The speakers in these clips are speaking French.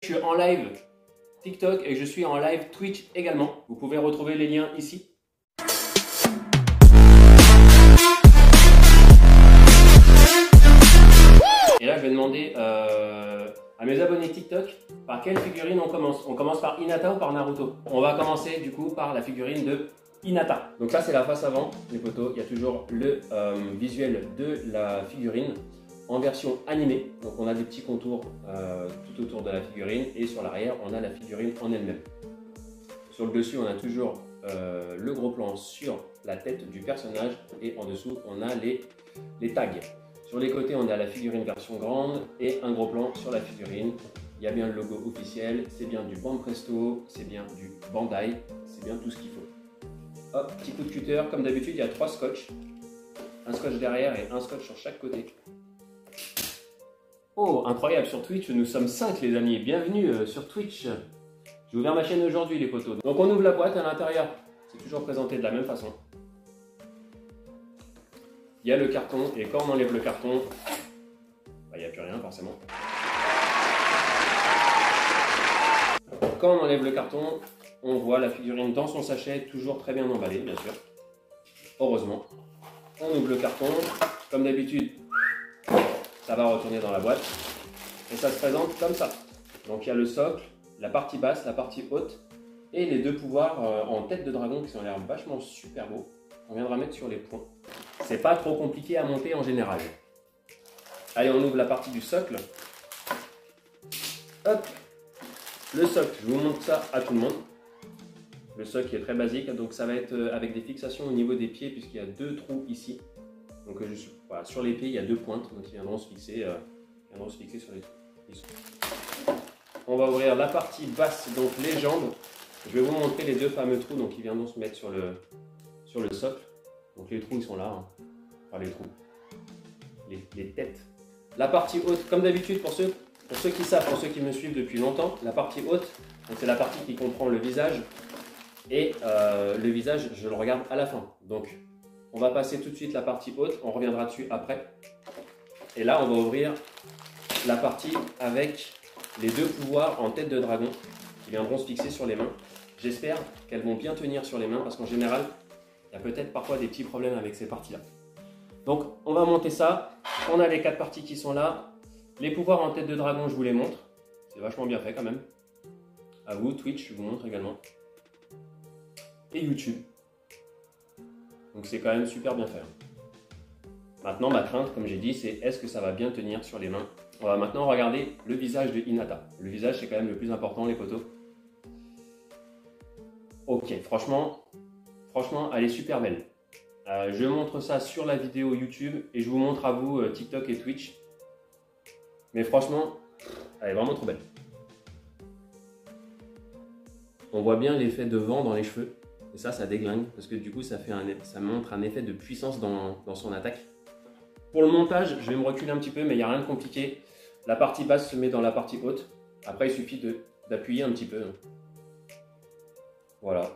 Je suis en live TikTok et je suis en live Twitch également. Vous pouvez retrouver les liens ici. Et là, je vais demander à mes abonnés TikTok par quelle figurine on commence. On commence par Hinata ou par Naruto? On va commencer du coup par la figurine de Hinata. Donc là, c'est la face avant, les potos. Il y a toujours le visuel de la figurine en version animée. Donc on a des petits contours tout autour de la figurine et sur l'arrière, on a la figurine en elle-même. Sur le dessus, on a toujours le gros plan sur la tête du personnage et en dessous, on a les tags. Sur les côtés, on a la figurine version grande et un gros plan sur la figurine. Il y a bien le logo officiel, c'est bien du Banpresto, c'est bien du Bandai, c'est bien tout ce qu'il faut. Hop, petit coup de cutter. Comme d'habitude, il y a 3 scotch. Un scotch derrière et un scotch sur chaque côté. Oh, incroyable, sur Twitch, nous sommes 5 les amis. Bienvenue sur Twitch. J'ai ouvert ma chaîne aujourd'hui les potos. Donc on ouvre la boîte à l'intérieur. C'est toujours présenté de la même façon. Il y a le carton et quand on enlève le carton, il n'y a plus rien forcément. Quand on enlève le carton, on voit la figurine dans son sachet, toujours très bien emballée, bien sûr. Heureusement. On ouvre le carton. Comme d'habitude, ça va retourner dans la boîte. Et ça se présente comme ça. Donc il y a le socle, la partie basse, la partie haute. Et les deux pouvoirs en tête de dragon qui ont l'air vachement super beaux. On viendra mettre sur les points. C'est pas trop compliqué à monter en général. Allez, on ouvre la partie du socle. Hop, le socle, je vous montre ça à tout le monde. Le socle est très basique, donc ça va être avec des fixations au niveau des pieds puisqu'il y a 2 trous ici. Donc voilà, sur les pieds, il y a 2 pointes, donc ils viendront se fixer sur les trous. On va ouvrir la partie basse, donc les jambes. Je vais vous montrer les 2 fameux trous, donc ils viendront se mettre sur le socle. Donc les trous, ils sont là. Hein. Enfin les trous. Les têtes. La partie haute, comme d'habitude, pour ceux qui savent, pour ceux qui me suivent depuis longtemps, la partie haute, c'est la partie qui comprend le visage. Et le visage, je le regarde à la fin. Donc, on va passer tout de suite la partie haute. On reviendra dessus après. Et là, on va ouvrir la partie avec les 2 pouvoirs en tête de dragon qui viendront se fixer sur les mains. J'espère qu'elles vont bien tenir sur les mains parce qu'en général, il y a peut-être parfois des petits problèmes avec ces parties-là. Donc, on va monter ça. On a les 4 parties qui sont là. Les pouvoirs en tête de dragon, je vous les montre. C'est vachement bien fait quand même. À vous, Twitch, je vous montre également. Et YouTube. Donc, c'est quand même super bien fait. Maintenant, ma crainte, comme j'ai dit, c'est est-ce que ça va bien tenir sur les mains. On va maintenant regarder le visage de Hinata. Le visage, c'est quand même le plus important, les potos. Ok, franchement, elle est super belle. Je montre ça sur la vidéo YouTube et je vous montre à vous TikTok et Twitch. Mais franchement, elle est vraiment trop belle. On voit bien l'effet de vent dans les cheveux. Et ça déglingue parce que du coup, ça montre un effet de puissance dans son attaque. Pour le montage, je vais me reculer un petit peu, mais il n'y a rien de compliqué. La partie basse se met dans la partie haute. Après, il suffit d'appuyer un petit peu. Voilà.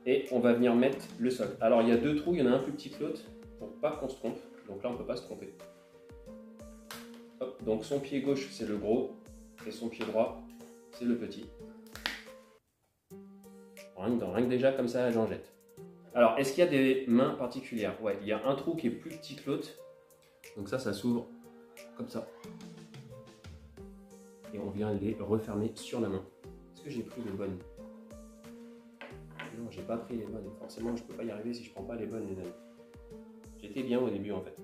Et on va venir mettre le socle. Alors, il y a 2 trous, il y en a un plus petit que l'autre pour pas qu'on se trompe. Donc là, on ne peut pas se tromper. Hop, donc son pied gauche, c'est le gros. Et son pied droit, c'est le petit. Rien que déjà, comme ça, j'en jette. Alors, est-ce qu'il y a des mains particulières? Ouais, il y a un trou qui est plus petit que l'autre. Donc ça s'ouvre comme ça. Et on vient les refermer sur la main. Est-ce que j'ai pris les bonnes? Non, j'ai pas pris les bonnes. Forcément, je peux pas y arriver si je prends pas les bonnes, les amis. J'étais bien au début, en fait.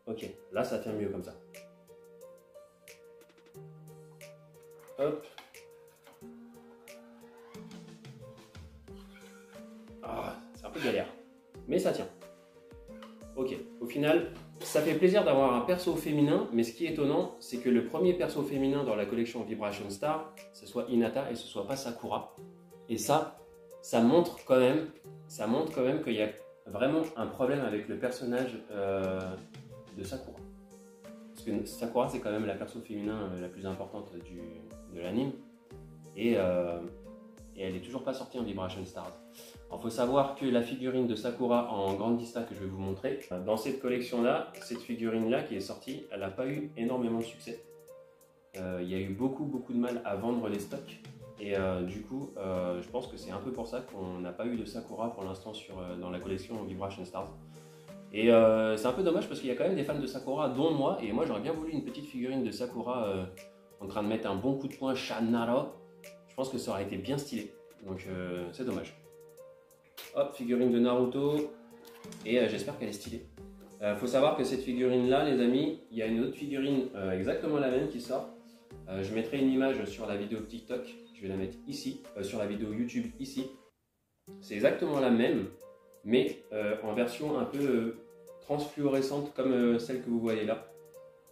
Ok, là, ça tient mieux comme ça. Hop. Ah, c'est un peu galère. Mais ça tient. Ok, au final, ça fait plaisir d'avoir un perso féminin, mais ce qui est étonnant, c'est que le premier perso féminin dans la collection Vibration Star, ce soit Hinata et ce soit pas Sakura. Et ça montre quand même qu'il y a vraiment un problème avec le personnage de Sakura. Parce que Sakura, c'est quand même la perso féminin la plus importante de l'anime. Et elle n'est toujours pas sortie en Vibration Stars. Il faut savoir que la figurine de Sakura en grande vista que je vais vous montrer, dans cette collection-là, cette figurine-là qui est sortie, elle n'a pas eu énormément de succès. il y a eu beaucoup de mal à vendre les stocks. Et du coup, je pense que c'est un peu pour ça qu'on n'a pas eu de Sakura pour l'instant dans la collection Vibration Stars. Et c'est un peu dommage parce qu'il y a quand même des fans de Sakura, dont moi. Et moi, j'aurais bien voulu une petite figurine de Sakura en train de mettre un bon coup de poing Shanaro. Je pense que ça aurait été bien stylé. Donc c'est dommage. Hop, figurine de Naruto. Et j'espère qu'elle est stylée. Faut savoir que cette figurine là, les amis, il y a une autre figurine exactement la même qui sort. Je mettrai une image sur la vidéo TikTok, je vais la mettre ici, sur la vidéo YouTube ici. C'est exactement la même, mais en version un peu transfluorescente comme celle que vous voyez là.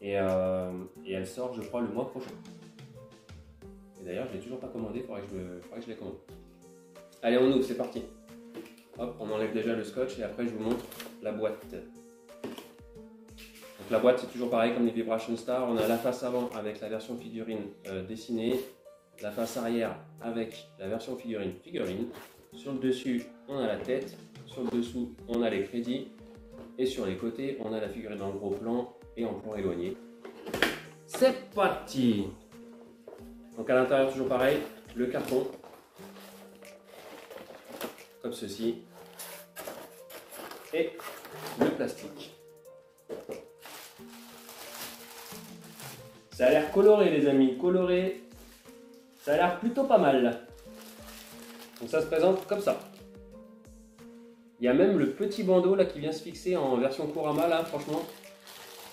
Et elle sort, je crois, le mois prochain. Et d'ailleurs, je ne l'ai toujours pas commandé, il faudrait que je la commande. Allez, on ouvre, c'est parti. Hop, on enlève déjà le scotch et après je vous montre la boîte. Donc la boîte c'est toujours pareil comme les Vibration Stars. On a la face avant avec la version figurine dessinée, la face arrière avec la version figurine. Sur le dessus on a la tête, sur le dessous on a les crédits et sur les côtés on a la figurine en gros plan et en plan éloigné. C'est parti. Donc à l'intérieur toujours pareil, le carton comme ceci et le plastique. Ça a l'air coloré les amis, coloré, ça a l'air plutôt pas mal. Donc ça se présente comme ça. Il y a même le petit bandeau là qui vient se fixer en version Kurama là, franchement.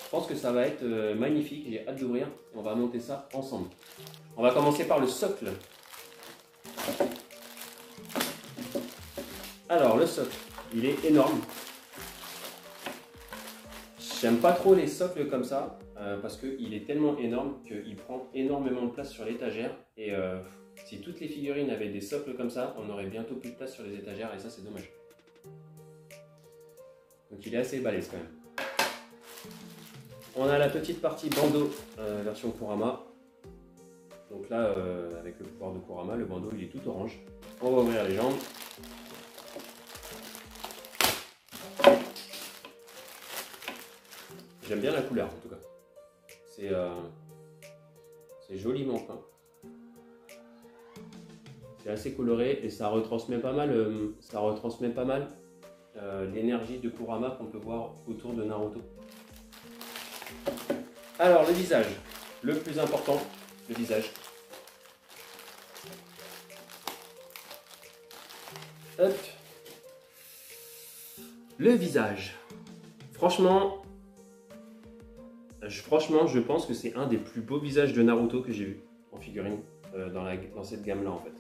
Je pense que ça va être magnifique, j'ai hâte d'ouvrir. On va monter ça ensemble. On va commencer par le socle. Alors le socle, il est énorme. J'aime pas trop les socles comme ça parce qu'il est tellement énorme qu'il prend énormément de place sur l'étagère. Et si toutes les figurines avaient des socles comme ça, on aurait bientôt plus de place sur les étagères et ça c'est dommage. Donc il est assez balèze quand même. On a la petite partie bandeau version Kurama. Donc là, avec le pouvoir de Kurama, le bandeau il est tout orange. On va ouvrir les jambes. J'aime bien la couleur en tout cas. C'est joliment peint. C'est assez coloré et ça retransmet pas mal, l'énergie de Kurama qu'on peut voir autour de Naruto. Alors le visage, le plus important, le visage. Hop. Le visage. Franchement, je pense que c'est un des plus beaux visages de Naruto que j'ai vu en figurine dans cette gamme-là en fait.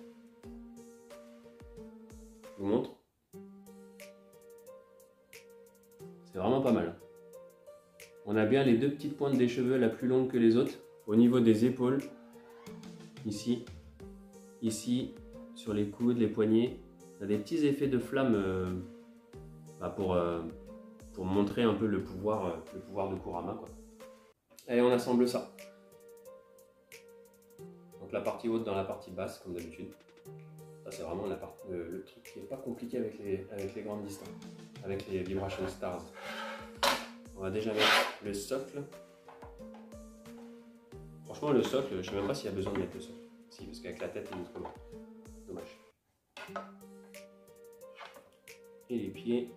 Je vous montre. C'est vraiment pas mal. On a bien les deux petites pointes des cheveux la plus longue que les autres au niveau des épaules. Ici, sur les coudes, les poignets. On a des petits effets de flamme pour montrer un peu le pouvoir de Kurama, quoi. Allez, on assemble ça. Donc la partie haute dans la partie basse, comme d'habitude. Ça, c'est vraiment le truc qui n'est pas compliqué avec les grandes distances, avec les Vibration Stars. On va déjà mettre le socle. Franchement, le socle, je ne sais même pas s'il y a besoin de mettre le socle. Si, parce qu'avec la tête, il est trop long. Dommage. Et les pieds.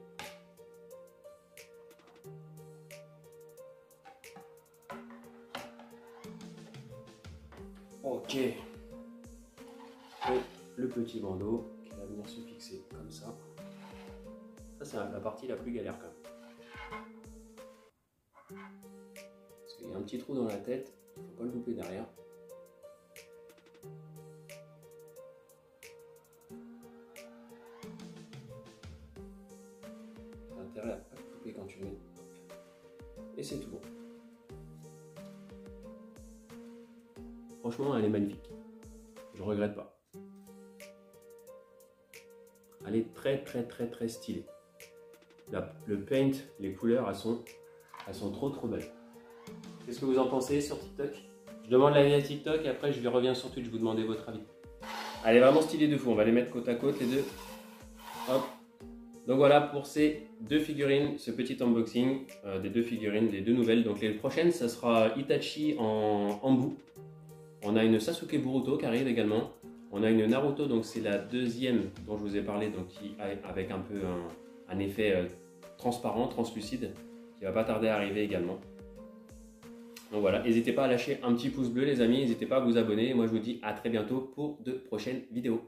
Ok. Et le petit bandeau qui va venir se fixer comme ça. Ça, c'est la partie la plus galère quand même. Parce qu'il y a un petit trou dans la tête, il ne faut pas le louper derrière. T'as intérêt à ne pas le louper quand tu le mets. Et c'est tout bon. Franchement, elle est magnifique. Je regrette pas. Elle est très stylée. Le paint, les couleurs, elles sont trop belles. Qu'est-ce que vous en pensez sur TikTok? Je demande l'avis à TikTok et après je reviens sur Twitch vous demander votre avis. Elle est vraiment stylée de fou. On va les mettre côte à côte les deux. Hop. Donc voilà pour ces deux figurines, ce petit unboxing des deux figurines, des deux nouvelles. Donc les prochaines, ça sera Itachi en bout. On a une Sasuke Boruto qui arrive également. On a une Naruto, donc c'est la deuxième dont je vous ai parlé, donc avec un peu un effet transparent, translucide, qui va pas tarder à arriver également. Donc voilà, n'hésitez pas à lâcher un petit pouce bleu les amis, n'hésitez pas à vous abonner. Moi je vous dis à très bientôt pour de prochaines vidéos.